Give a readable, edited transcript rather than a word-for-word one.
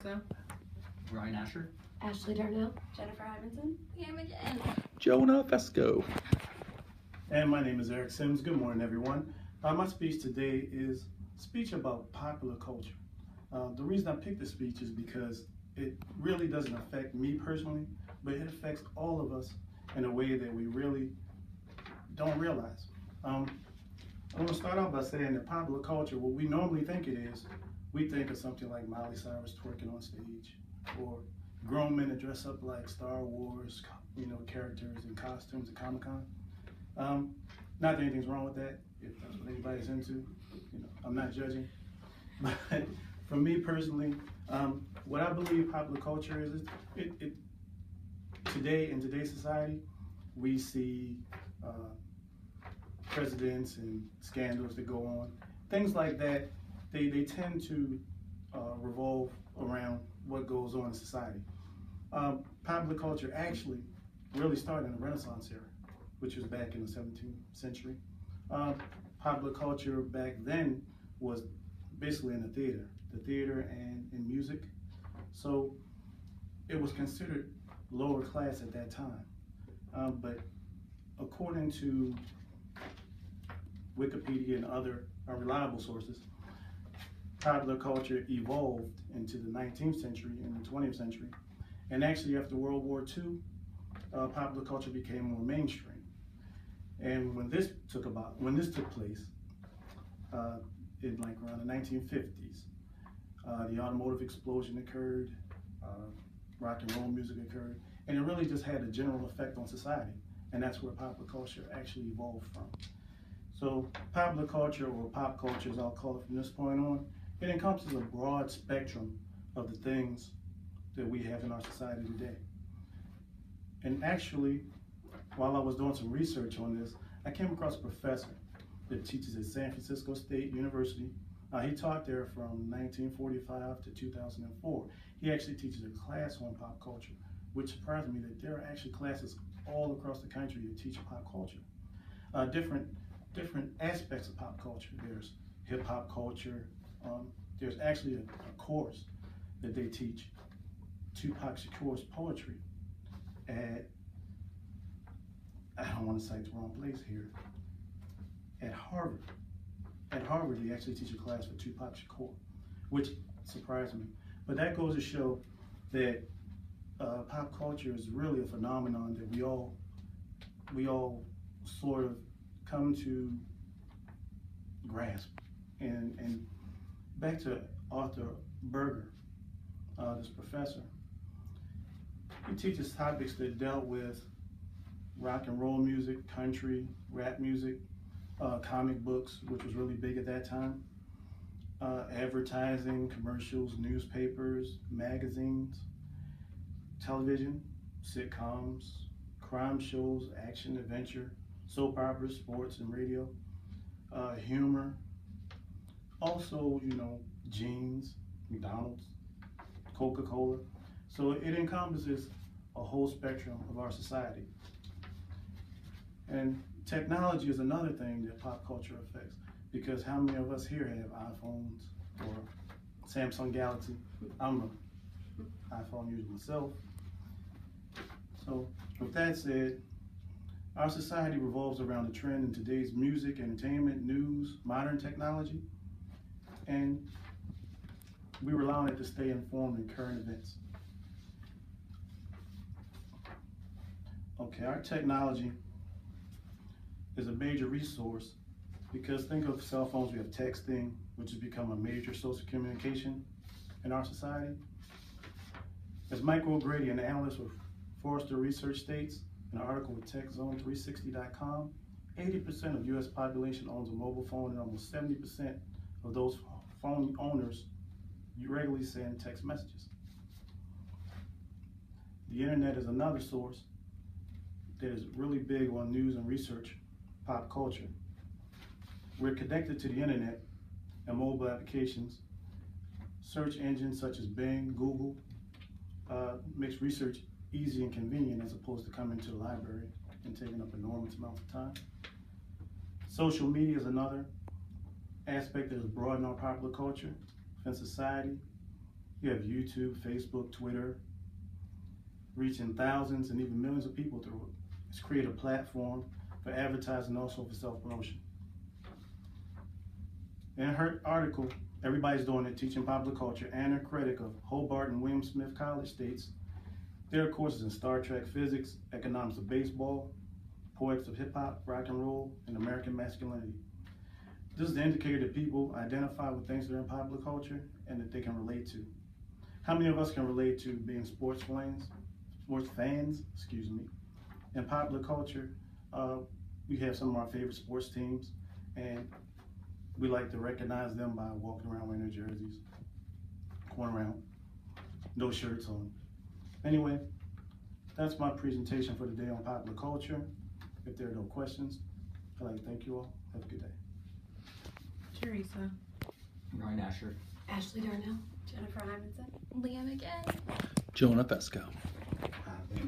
So, Ryan Asher. Ashley Darnell. Jennifer Hymanson. Imogen. Jonah Fesco. And my name is Eric Sims. Good morning, everyone. My speech today is a speech about popular culture. The reason I picked this speech is because it really doesn't affect me personally, but it affects all of us in a way that we really don't realize. I'm going to start off by saying that popular culture, what we normally think it is, we think of something like Miley Cyrus twerking on stage, or grown men that dress up like Star Wars, characters and costumes at Comic-Con. Not that anything's wrong with that, if that's what anybody's into. I'm not judging. But for me personally, what I believe popular culture is today, in today's society, we see presidents and scandals that go on. Things like that, they tend to revolve around what goes on in society. Popular culture actually really started in the Renaissance era, which was back in the 17th century. Popular culture back then was basically in the theater and in music. So it was considered lower class at that time. But according to Wikipedia and other reliable sources, popular culture evolved into the 19th century and the 20th century. And actually after World War II, popular culture became more mainstream. And when this took place, in like around the 1950s, the automotive explosion occurred, rock and roll music occurred, and it really just had a general effect on society. And that's where popular culture actually evolved from. So popular culture, or pop culture as I'll call it from this point on, it encompasses a broad spectrum of the things that we have in our society today. And actually, while I was doing some research on this, I came across a professor that teaches at San Francisco State University. He taught there from 1945 to 2004. He actually teaches a class on pop culture, which surprised me that there are actually classes all across the country that teach pop culture. Different aspects of pop culture. There's hip hop culture. There's actually a course that they teach, Tupac Shakur's poetry, at, I don't want to cite the wrong place here, at Harvard. At Harvard, they actually teach a class for Tupac Shakur, which surprised me. But that goes to show that pop culture is really a phenomenon that we all sort of come to grasp. And back to Arthur Berger, this professor, he teaches topics that dealt with rock and roll music, country, rap music, comic books, which was really big at that time, advertising, commercials, newspapers, magazines, television, sitcoms, crime shows, action, adventure, soap operas, sports and radio, humor, also, jeans, McDonald's, Coca-Cola. So it encompasses a whole spectrum of our society. And technology is another thing that pop culture affects, because how many of us here have iPhones or Samsung Galaxy? I'm an iPhone user myself. So with that said, our society revolves around the trend in today's music, entertainment, news, modern technology, and we rely on it to stay informed in current events. Okay, our technology is a major resource, because think of cell phones. We have texting, which has become a major source of communication in our society. As Mike O'Grady, an analyst with Forrester Research, states in an article with TechZone360.com, 80% of U.S. population owns a mobile phone, and almost 70% of those phone owners regularly send text messages. The internet is another source that is really big on news and research, pop culture. We're connected to the internet and mobile applications. Search engines such as Bing, Google, makes research easy and convenient, as opposed to coming to the library and taking up enormous amounts of time. Social media is another aspect that has broadened our popular culture within society. You have YouTube, Facebook, Twitter, reaching thousands and even millions of people through it. It's created a platform for advertising, also for self-promotion. In her article, Everybody's Doing It, Teaching Popular Culture, and her critic of Hobart and William Smith College states, there are courses in Star Trek physics, economics of baseball, poetics of hip-hop, rock and roll, and American masculinity. This is the indicator that people identify with things that are in popular culture and that they can relate to. How many of us can relate to being sports fans, in popular culture? We have some of our favorite sports teams, and we like to recognize them by walking around wearing their jerseys, going around, no shirts on. Anyway, that's my presentation for today on popular culture. If there are no questions, I'd like to thank you all. Have a good day. Teresa. Ryan Asher. Ashley Darnell. Jennifer Hymanson. Leah McGinn. Jonah Fesco.